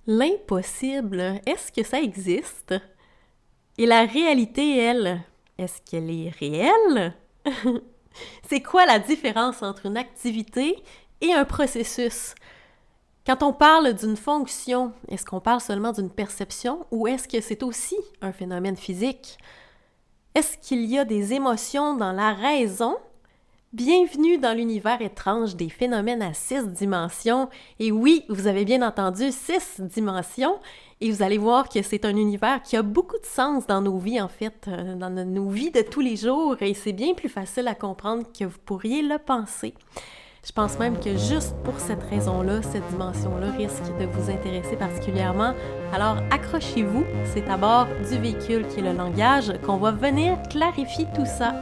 L'impossible, est-ce que ça existe? Et la réalité, elle, est-ce qu'elle est réelle? C'est quoi la différence entre une activité et un processus? Quand on parle d'une fonction, est-ce qu'on parle seulement d'une perception ou est-ce que c'est aussi un phénomène physique? Est-ce qu'il y a des émotions dans la raison? Bienvenue dans l'univers étrange des phénomènes à 6 dimensions. Et oui, vous avez bien entendu, 6 dimensions. Et vous allez voir que c'est un univers qui a beaucoup de sens dans nos vies, en fait, dans nos vies de tous les jours. Et c'est bien plus facile à comprendre que vous pourriez le penser. Je pense même que juste pour cette raison-là, cette dimension-là risque de vous intéresser particulièrement. Alors accrochez-vous, c'est à bord du véhicule qui est le langage qu'on va venir clarifier tout ça.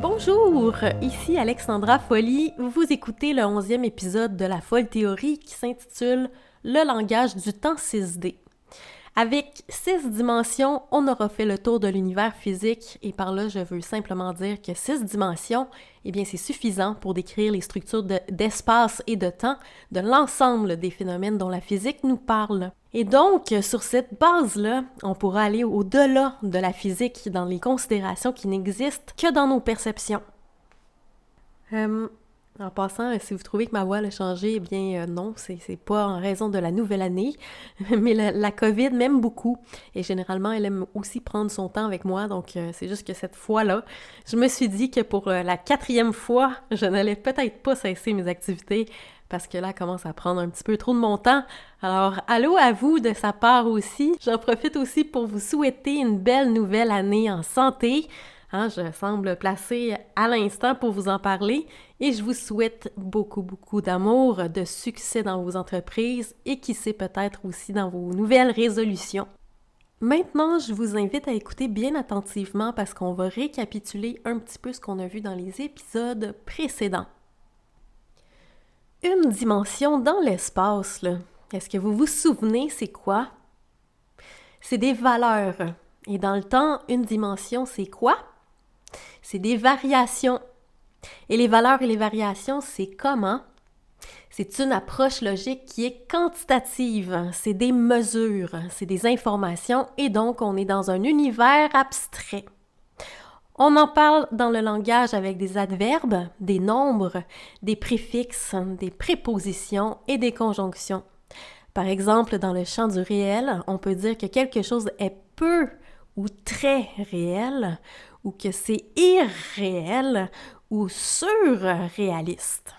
Bonjour, ici Alexandra Folly, vous écoutez le 11e épisode de la Folle Théorie qui s'intitule « Le langage du temps 6D ». Avec 6 dimensions, on aura fait le tour de l'univers physique et par là, je veux simplement dire que 6 dimensions, eh bien, c'est suffisant pour décrire les structures d'espace et de temps de l'ensemble des phénomènes dont la physique nous parle. Et donc, sur cette base-là, on pourra aller au-delà de la physique dans les considérations qui n'existent que dans nos perceptions. En passant, si vous trouvez que ma voix a changé, eh bien non, c'est pas en raison de la nouvelle année, mais la COVID m'aime beaucoup et généralement, elle aime aussi prendre son temps avec moi, donc c'est juste que cette fois-là, je me suis dit que pour la 4e fois, je n'allais peut-être pas cesser mes activités parce que là, elle commence à prendre un petit peu trop de mon temps. Alors, allô à vous de sa part aussi. J'en profite aussi pour vous souhaiter une belle nouvelle année en santé. Je semble placée à l'instant pour vous en parler et je vous souhaite beaucoup d'amour, de succès dans vos entreprises et qui sait peut-être aussi dans vos nouvelles résolutions. Maintenant, je vous invite à écouter bien attentivement parce qu'on va récapituler un petit peu ce qu'on a vu dans les épisodes précédents. Une dimension dans l'espace, là. Est-ce que vous vous souvenez, c'est quoi? C'est des valeurs. Et dans le temps, une dimension, c'est quoi? C'est des variations. Et les valeurs et les variations, c'est comment? C'est une approche logique qui est quantitative. C'est des mesures, c'est des informations et donc on est dans un univers abstrait. On en parle dans le langage avec des adverbes, des nombres, des préfixes, des prépositions et des conjonctions. Par exemple, dans le champ du réel, on peut dire que quelque chose est peu ou très réel, ou que c'est irréel ou surréaliste.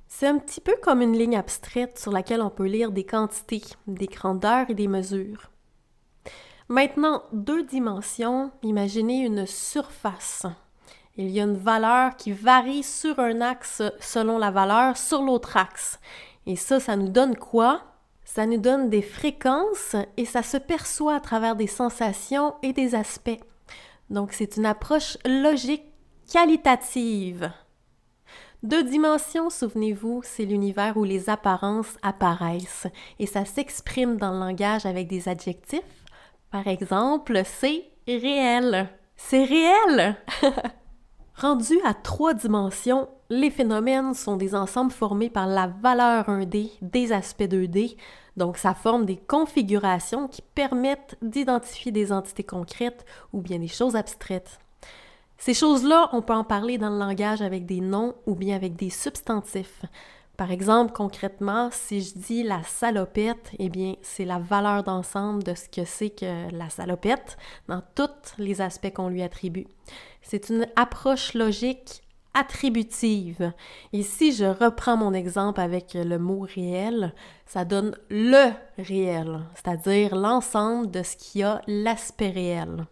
C'est un petit peu comme une ligne abstraite sur laquelle on peut lire des quantités, des grandeurs et des mesures. Maintenant, 2 dimensions, imaginez une surface. Il y a une valeur qui varie sur un axe selon la valeur sur l'autre axe. Et ça nous donne quoi? Ça nous donne des fréquences et ça se perçoit à travers des sensations et des aspects. Donc, c'est une approche logique qualitative. 2 dimensions, souvenez-vous, c'est l'univers où les apparences apparaissent et ça s'exprime dans le langage avec des adjectifs. Par exemple, c'est réel. C'est réel! Rendu à 3 dimensions, les phénomènes sont des ensembles formés par la valeur 1D des aspects 2D, donc ça forme des configurations qui permettent d'identifier des entités concrètes ou bien des choses abstraites. Ces choses-là, on peut en parler dans le langage avec des noms ou bien avec des substantifs. Par exemple, concrètement, si je dis la salopette, eh bien, c'est la valeur d'ensemble de ce que c'est que la salopette dans tous les aspects qu'on lui attribue. C'est une approche logique attributive. Et si je reprends mon exemple avec le mot réel, ça donne le réel, c'est-à-dire l'ensemble de ce qui a l'aspect réel.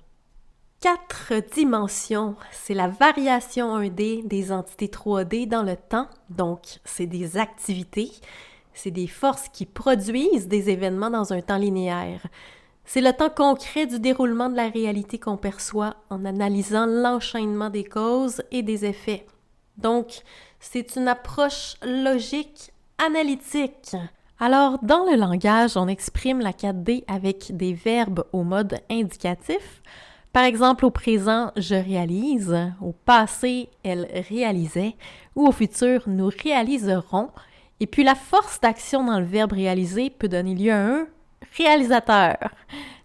4 dimensions, c'est la variation 1D des entités 3D dans le temps, donc c'est des activités, c'est des forces qui produisent des événements dans un temps linéaire. C'est le temps concret du déroulement de la réalité qu'on perçoit en analysant l'enchaînement des causes et des effets. Donc, c'est une approche logique analytique. Alors, dans le langage, on exprime la 4D avec des verbes au mode indicatif. Par exemple, au présent, je réalise, au passé, elle réalisait, ou au futur, nous réaliserons. Et puis la force d'action dans le verbe réaliser peut donner lieu à un réalisateur,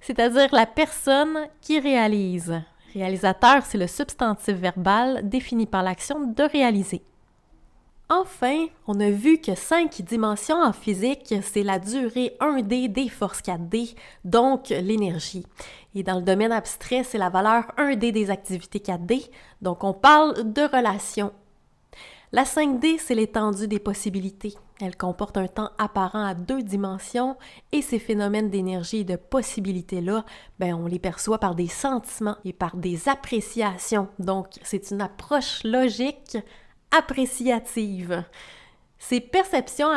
c'est-à-dire la personne qui réalise. Réalisateur, c'est le substantif verbal défini par l'action de réaliser. Enfin, on a vu que 5 dimensions en physique, c'est la durée 1D des forces 4D, donc l'énergie. Et dans le domaine abstrait, c'est la valeur 1D des activités 4D, donc on parle de relations. La 5D, c'est l'étendue des possibilités. Elle comporte un temps apparent à 2 dimensions et ces phénomènes d'énergie et de possibilités-là, on les perçoit par des sentiments et par des appréciations. Donc, c'est une approche logique appréciative. Ces perceptions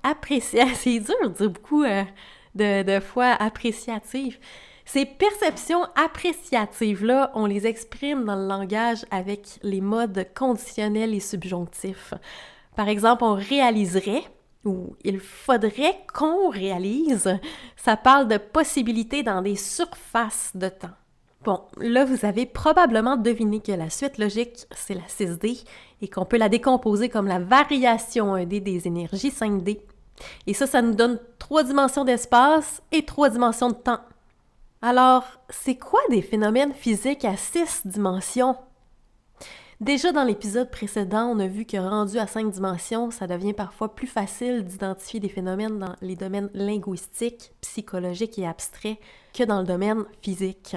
appréciatives, c'est dur de dire beaucoup de fois appréciatives. Ces perceptions appréciatives-là, on les exprime dans le langage avec les modes conditionnels et subjonctifs. Par exemple, on réaliserait ou il faudrait qu'on réalise. Ça parle de possibilités dans des surfaces de temps. Bon, là, vous avez probablement deviné que la suite logique, c'est la 6D et qu'on peut la décomposer comme la variation 1D des énergies 5D. Et ça nous donne 3 dimensions d'espace et 3 dimensions de temps. Alors, c'est quoi des phénomènes physiques à 6 dimensions? Déjà dans l'épisode précédent, on a vu que rendu à 5 dimensions, ça devient parfois plus facile d'identifier des phénomènes dans les domaines linguistiques, psychologiques et abstraits que dans le domaine physique.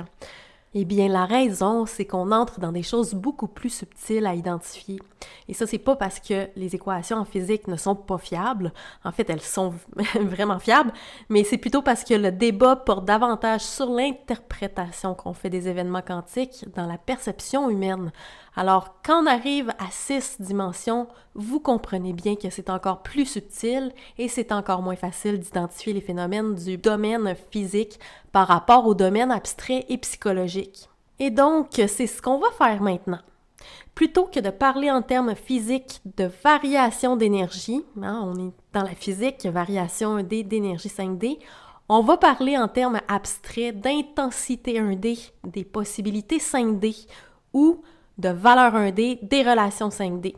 Eh bien, la raison, c'est qu'on entre dans des choses beaucoup plus subtiles à identifier. Et ça, c'est pas parce que les équations en physique ne sont pas fiables. En fait, elles sont vraiment fiables, mais c'est plutôt parce que le débat porte davantage sur l'interprétation qu'on fait des événements quantiques dans la perception humaine. Alors, quand on arrive à 6 dimensions, vous comprenez bien que c'est encore plus subtil et c'est encore moins facile d'identifier les phénomènes du domaine physique par rapport au domaine abstrait et psychologique. Et donc, c'est ce qu'on va faire maintenant. Plutôt que de parler en termes physiques de variation d'énergie, on est dans la physique, variation 1D d'énergie 5D, on va parler en termes abstraits d'intensité 1D, des possibilités 5D ou de valeur 1D des relations 5D.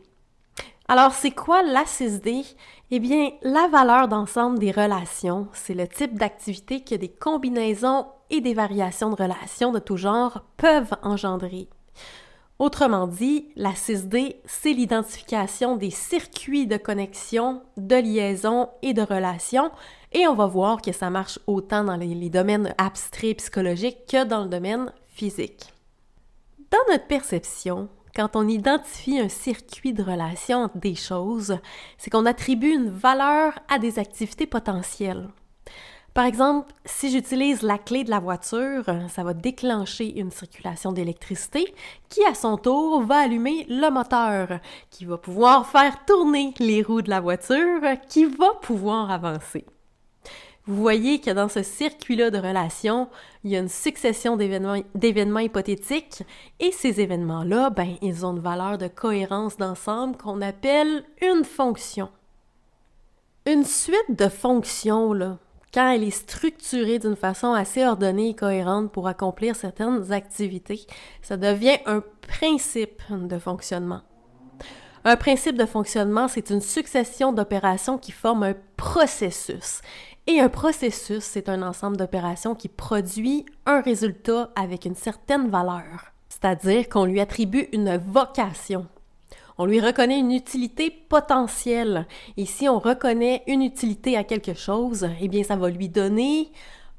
Alors, c'est quoi la 6D? Eh bien, la valeur d'ensemble des relations, c'est le type d'activité que des combinaisons et des variations de relations de tout genre peuvent engendrer. Autrement dit, la 6D, c'est l'identification des circuits de connexion, de liaison et de relations, et on va voir que ça marche autant dans les domaines abstraits psychologiques que dans le domaine physique. Dans notre perception, quand on identifie un circuit de relation entre des choses, c'est qu'on attribue une valeur à des activités potentielles. Par exemple, si j'utilise la clé de la voiture, ça va déclencher une circulation d'électricité qui, à son tour, va allumer le moteur, qui va pouvoir faire tourner les roues de la voiture, qui va pouvoir avancer. Vous voyez que dans ce circuit-là de relations, il y a une succession d'événements hypothétiques et ces événements-là, ils ont une valeur de cohérence d'ensemble qu'on appelle une fonction. Une suite de fonctions, quand elle est structurée d'une façon assez ordonnée et cohérente pour accomplir certaines activités, ça devient un principe de fonctionnement. Un principe de fonctionnement, c'est une succession d'opérations qui forment un processus. Et un processus, c'est un ensemble d'opérations qui produit un résultat avec une certaine valeur. C'est-à-dire qu'on lui attribue une vocation. On lui reconnaît une utilité potentielle. Et si on reconnaît une utilité à quelque chose, eh bien, ça va lui donner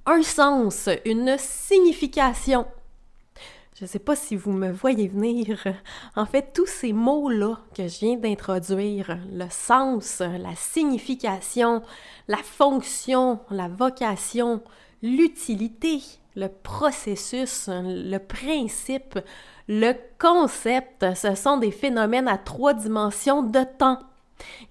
un sens, une signification. Je ne sais pas si vous me voyez venir. En fait, tous ces mots-là que je viens d'introduire, le sens, la signification, la fonction, la vocation, l'utilité, le processus, le principe, le concept, ce sont des phénomènes à 3 dimensions de temps.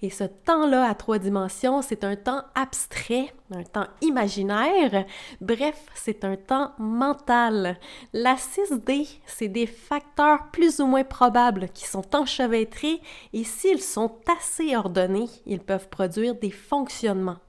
Et ce temps-là à 3 dimensions, c'est un temps abstrait, un temps imaginaire, bref, c'est un temps mental. La 6D, c'est des facteurs plus ou moins probables qui sont enchevêtrés et s'ils sont assez ordonnés, ils peuvent produire des fonctionnements.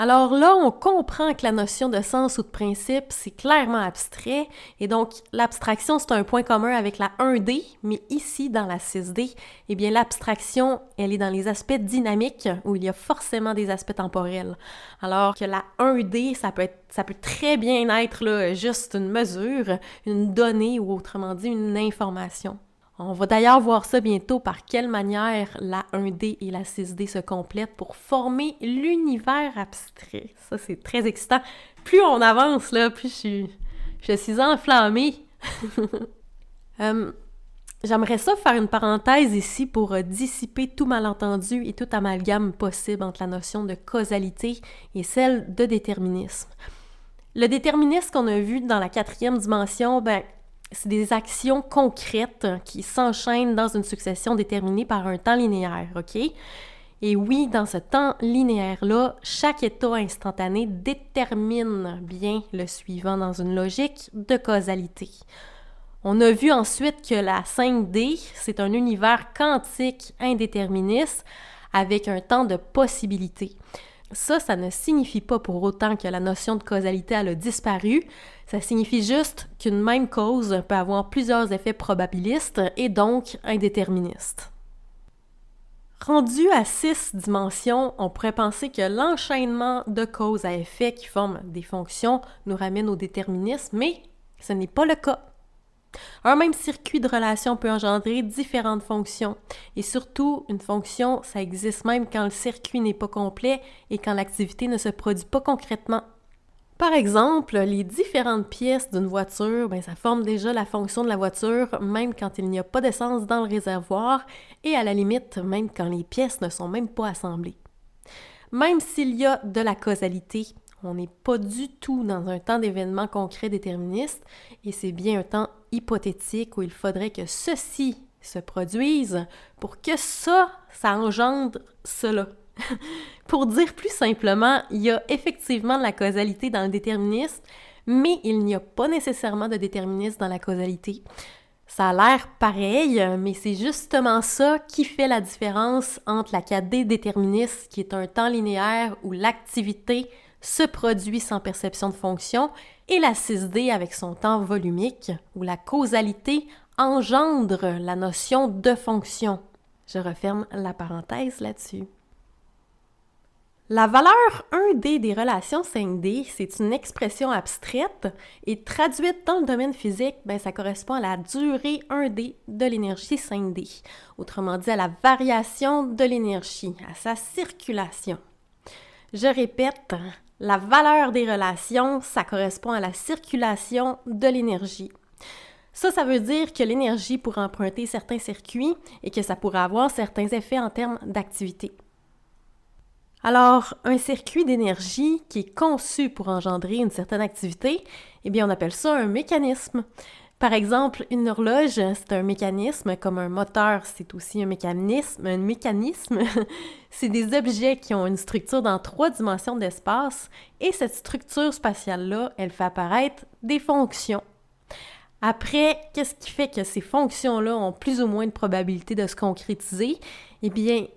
Alors là, on comprend que la notion de sens ou de principe, c'est clairement abstrait, et donc l'abstraction, c'est un point commun avec la 1D, mais ici, dans la 6D, eh bien l'abstraction, elle est dans les aspects dynamiques, où il y a forcément des aspects temporels. Alors que la 1D, ça peut très bien être là, juste une mesure, une donnée, ou autrement dit, une information. On va d'ailleurs voir ça bientôt, par quelle manière la 1D et la 6D se complètent pour former l'univers abstrait. Ça, c'est très excitant. Plus on avance, là, plus je suis enflammée. J'aimerais ça faire une parenthèse ici pour dissiper tout malentendu et tout amalgame possible entre la notion de causalité et celle de déterminisme. Le déterminisme qu'on a vu dans la 4e dimension, c'est des actions concrètes qui s'enchaînent dans une succession déterminée par un temps linéaire, OK? Et oui, dans ce temps linéaire-là, chaque état instantané détermine bien le suivant dans une logique de causalité. On a vu ensuite que la 5D, c'est un univers quantique indéterministe avec un temps de possibilité. Ça ne signifie pas pour autant que la notion de causalité elle a disparu. Ça signifie juste qu'une même cause peut avoir plusieurs effets probabilistes et donc indéterministes. Rendu à 6 dimensions, on pourrait penser que l'enchaînement de cause à effet qui forment des fonctions nous ramène au déterminisme, mais ce n'est pas le cas. Un même circuit de relation peut engendrer différentes fonctions. Et surtout, une fonction, ça existe même quand le circuit n'est pas complet et quand l'activité ne se produit pas concrètement. Par exemple, les différentes pièces d'une voiture, ça forme déjà la fonction de la voiture, même quand il n'y a pas d'essence dans le réservoir, et à la limite, même quand les pièces ne sont même pas assemblées. Même s'il y a de la causalité, on n'est pas du tout dans un temps d'événement concret déterministe, et c'est bien un temps hypothétique où il faudrait que ceci se produise pour que ça engendre cela. Pour dire plus simplement, il y a effectivement de la causalité dans le déterminisme, mais il n'y a pas nécessairement de déterminisme dans la causalité. Ça a l'air pareil, mais c'est justement ça qui fait la différence entre la 4D déterministe, qui est un temps linéaire où l'activité se produit sans perception de fonction, et la 6D avec son temps volumique, où la causalité engendre la notion de fonction. Je referme la parenthèse là-dessus. La valeur 1D des relations 5D, c'est une expression abstraite et traduite dans le domaine physique, ça correspond à la durée 1D de l'énergie 5D, autrement dit à la variation de l'énergie, à sa circulation. Je répète, la valeur des relations, ça correspond à la circulation de l'énergie. Ça veut dire que l'énergie pourrait emprunter certains circuits et que ça pourrait avoir certains effets en termes d'activité. Alors, un circuit d'énergie qui est conçu pour engendrer une certaine activité, on appelle ça un mécanisme. Par exemple, une horloge, c'est un mécanisme, comme un moteur, c'est aussi un mécanisme. C'est des objets qui ont une structure dans 3 dimensions d'espace, et cette structure spatiale-là, elle fait apparaître des fonctions. Après, qu'est-ce qui fait que ces fonctions-là ont plus ou moins de probabilité de se concrétiser?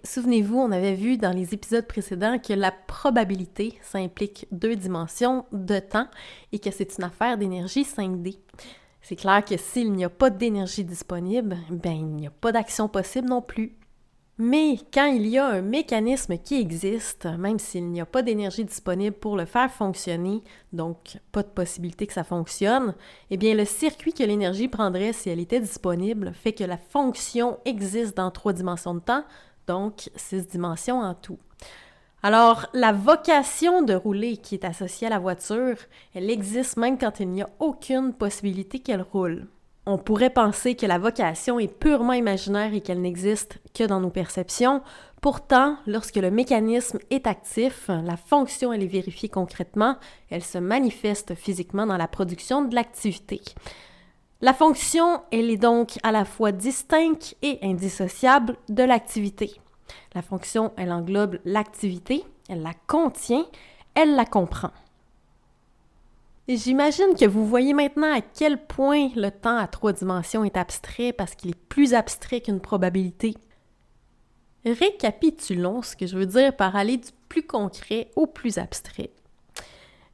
Souvenez-vous, on avait vu dans les épisodes précédents que la probabilité, ça implique 2 dimensions de temps et que c'est une affaire d'énergie 5D. C'est clair que s'il n'y a pas d'énergie disponible, il n'y a pas d'action possible non plus. Mais quand il y a un mécanisme qui existe, même s'il n'y a pas d'énergie disponible pour le faire fonctionner, donc pas de possibilité que ça fonctionne, le circuit que l'énergie prendrait si elle était disponible fait que la fonction existe dans 3 dimensions de temps, donc 6 dimensions en tout. Alors, la vocation de rouler qui est associée à la voiture, elle existe même quand il n'y a aucune possibilité qu'elle roule. On pourrait penser que la vocation est purement imaginaire et qu'elle n'existe que dans nos perceptions. Pourtant, lorsque le mécanisme est actif, la fonction elle est vérifiée concrètement, elle se manifeste physiquement dans la production de l'activité. La fonction, elle est donc à la fois distincte et indissociable de l'activité. La fonction, elle englobe l'activité, elle la contient, elle la comprend. Et j'imagine que vous voyez maintenant à quel point le temps à 3 dimensions est abstrait parce qu'il est plus abstrait qu'une probabilité. Récapitulons ce que je veux dire par aller du plus concret au plus abstrait.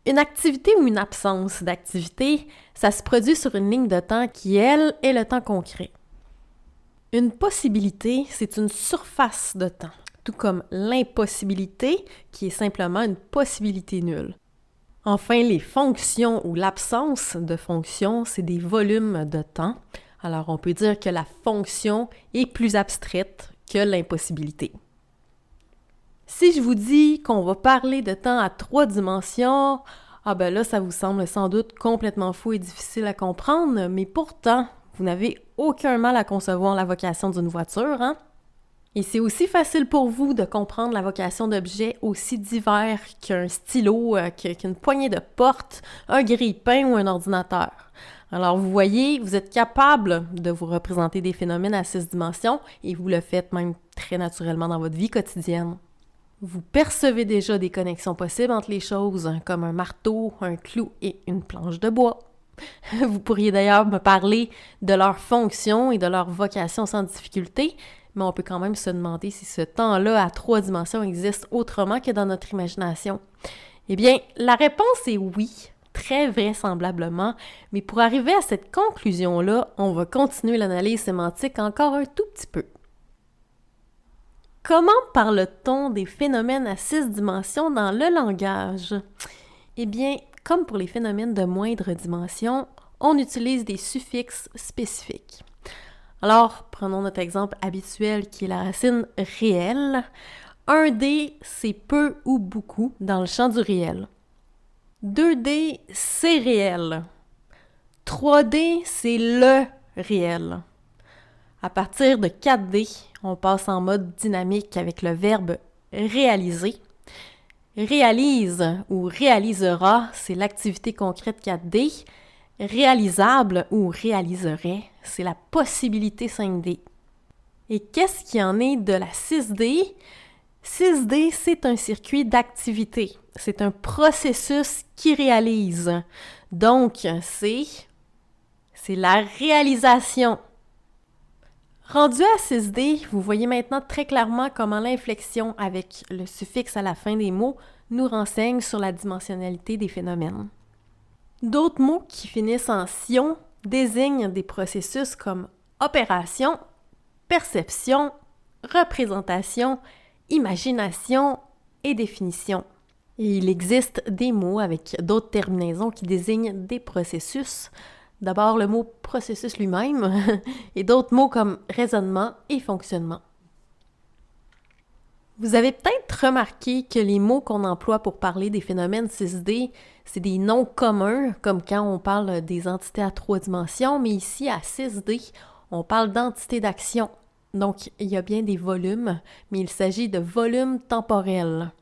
Une activité ou une absence d'activité, ça se produit sur une ligne de temps qui, elle, est le temps concret. Une possibilité, c'est une surface de temps, tout comme l'impossibilité, qui est simplement une possibilité nulle. Enfin, les fonctions ou l'absence de fonctions, c'est des volumes de temps. Alors, on peut dire que la fonction est plus abstraite que l'impossibilité. Si je vous dis qu'on va parler de temps à 3 dimensions, là, ça vous semble sans doute complètement fou et difficile à comprendre, mais pourtant, vous n'avez aucun mal à concevoir la vocation d'une voiture, hein? Et c'est aussi facile pour vous de comprendre la vocation d'objets aussi divers qu'un stylo, qu'une poignée de porte, un grille-pain ou un ordinateur. Alors vous voyez, vous êtes capable de vous représenter des phénomènes à 6 dimensions et vous le faites même très naturellement dans votre vie quotidienne. Vous percevez déjà des connexions possibles entre les choses, comme un marteau, un clou et une planche de bois. Vous pourriez d'ailleurs me parler de leur fonction et de leur vocation sans difficulté, mais on peut quand même se demander si ce temps-là à 3 dimensions existe autrement que dans notre imagination. Eh bien, la réponse est oui, très vraisemblablement, mais pour arriver à cette conclusion-là, on va continuer l'analyse sémantique encore un tout petit peu. Comment parle-t-on des phénomènes à 6 dimensions dans le langage? Eh bien, comme pour les phénomènes de moindre dimension, on utilise des suffixes spécifiques. Alors, prenons notre exemple habituel qui est la racine réelle. 1D, c'est peu ou beaucoup dans le champ du réel. 2D, c'est réel. 3D, c'est le réel. À partir de 4D, on passe en mode dynamique avec le verbe réaliser. Réalise ou réalisera, c'est l'activité concrète 4D. Réalisable ou réaliserait, c'est la possibilité 5D. Et qu'est-ce qu'il en est de la 6D? 6D, c'est un circuit d'activité. C'est un processus qui réalise. Donc, c'est la réalisation. Rendu à 6D, vous voyez maintenant très clairement comment l'inflexion avec le suffixe à la fin des mots nous renseigne sur la dimensionnalité des phénomènes. D'autres mots qui finissent en sion désignent des processus comme opération, perception, représentation, imagination et définition. Et il existe des mots avec d'autres terminaisons qui désignent des processus. D'abord le mot processus lui-même et d'autres mots comme raisonnement et fonctionnement. Vous avez peut-être remarqué que les mots qu'on emploie pour parler des phénomènes 6D, c'est des noms communs, comme quand on parle des entités à 3 dimensions, mais ici, à 6D, on parle d'entités d'action. Donc, il y a bien des volumes, mais il s'agit de volumes temporels.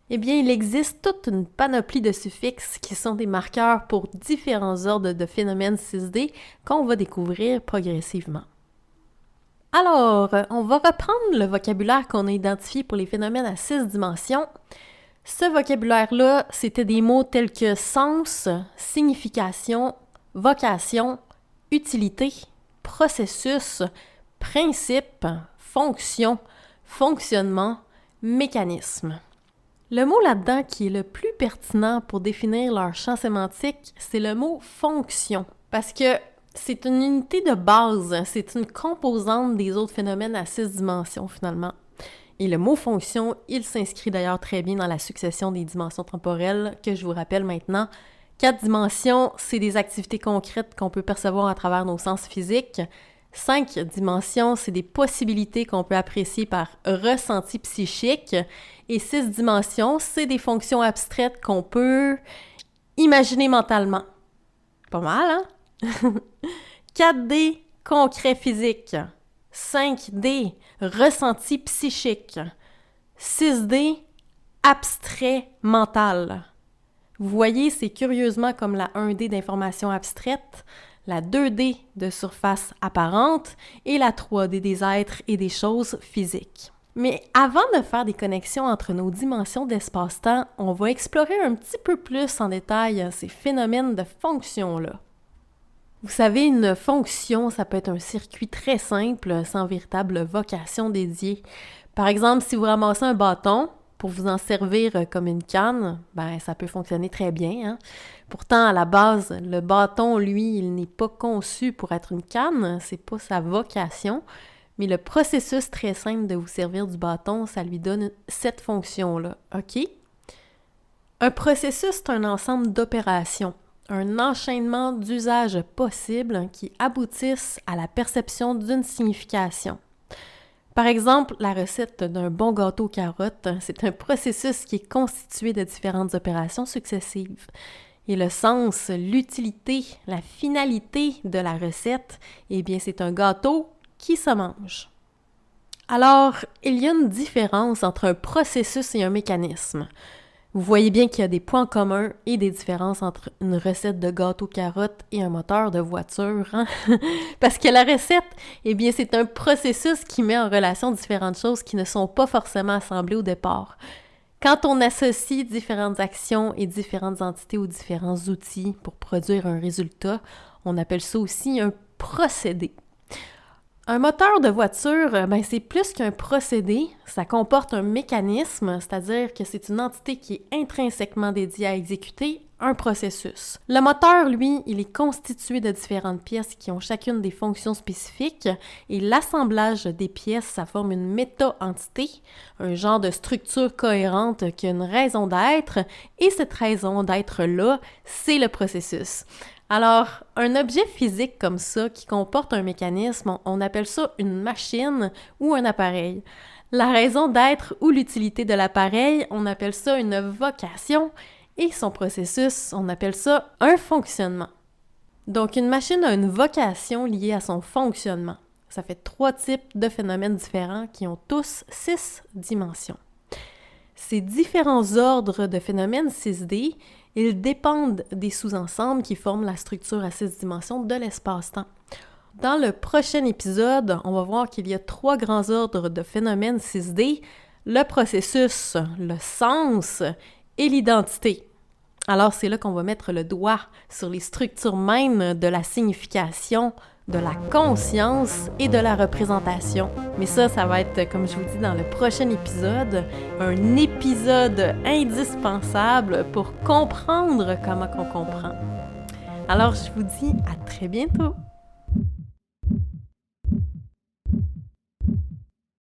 Eh bien, il existe toute une panoplie de suffixes qui sont des marqueurs pour différents ordres de phénomènes 6D qu'on va découvrir progressivement. Alors, on va reprendre le vocabulaire qu'on a identifié pour les phénomènes à 6 dimensions. Ce vocabulaire-là, c'était des mots tels que sens, signification, vocation, utilité, processus, principe, fonction, fonctionnement, mécanisme. Le mot là-dedans qui est le plus pertinent pour définir leur champ sémantique, c'est le mot fonction, parce que c'est une unité de base, c'est une composante des autres phénomènes à 6 dimensions finalement. Et le mot fonction, il s'inscrit d'ailleurs très bien dans la succession des dimensions temporelles que je vous rappelle maintenant. 4 dimensions, c'est des activités concrètes qu'on peut percevoir à travers nos sens physiques. 5 dimensions, c'est des possibilités qu'on peut apprécier par ressenti psychique. Et 6 dimensions, c'est des fonctions abstraites qu'on peut imaginer mentalement. Pas mal, hein? 4D, concret physique. 5D, ressenti psychique. 6D, abstrait mental. Vous voyez, c'est curieusement comme la 1D d'information abstraite, la 2D de surface apparente et la 3D des êtres et des choses physiques. Mais avant de faire des connexions entre nos dimensions d'espace-temps, on va explorer un petit peu plus en détail ces phénomènes de fonction-là. Vous savez, une fonction, ça peut être un circuit très simple, sans véritable vocation dédiée. Par exemple, si vous ramassez un bâton pour vous en servir comme une canne, ben ça peut fonctionner très bien, hein? Pourtant, à la base, le bâton, lui, il n'est pas conçu pour être une canne, c'est pas sa vocation, mais le processus très simple de vous servir du bâton, ça lui donne cette fonction-là, OK? Un processus, c'est un ensemble d'opérations, un enchaînement d'usages possibles qui aboutissent à la perception d'une signification. Par exemple, la recette d'un bon gâteau aux carottes, c'est un processus qui est constitué de différentes opérations successives. Et le sens, l'utilité, la finalité de la recette, eh bien, c'est un gâteau qui se mange. Alors, il y a une différence entre un processus et un mécanisme. Vous voyez bien qu'il y a des points communs et des différences entre une recette de gâteau carotte et un moteur de voiture, hein? Parce que la recette, eh bien, c'est un processus qui met en relation différentes choses qui ne sont pas forcément assemblées au départ. Quand on associe différentes actions et différentes entités ou différents outils pour produire un résultat, on appelle ça aussi un procédé. Un moteur de voiture, ben c'est plus qu'un procédé, ça comporte un mécanisme, c'est-à-dire que c'est une entité qui est intrinsèquement dédiée à exécuter un processus. Le moteur, lui, il est constitué de différentes pièces qui ont chacune des fonctions spécifiques et l'assemblage des pièces, ça forme une méta-entité, un genre de structure cohérente qui a une raison d'être et cette raison d'être-là, c'est le processus. Alors, un objet physique comme ça, qui comporte un mécanisme, on appelle ça une machine ou un appareil. La raison d'être ou l'utilité de l'appareil, on appelle ça une vocation, et son processus, on appelle ça un fonctionnement. Donc, une machine a une vocation liée à son fonctionnement. Ça fait 3 types de phénomènes différents qui ont tous 6 dimensions. Ces différents ordres de phénomènes 6D, ils dépendent des sous-ensembles qui forment la structure à 6 dimensions de l'espace-temps. Dans le prochain épisode, on va voir qu'il y a 3 grands ordres de phénomènes 6D, le processus, le sens et l'identité. Alors c'est là qu'on va mettre le doigt sur les structures mêmes de la signification, de la conscience et de la représentation. Mais ça va être, comme je vous dis dans le prochain épisode, un épisode indispensable pour comprendre comment on comprend. Alors, je vous dis à très bientôt!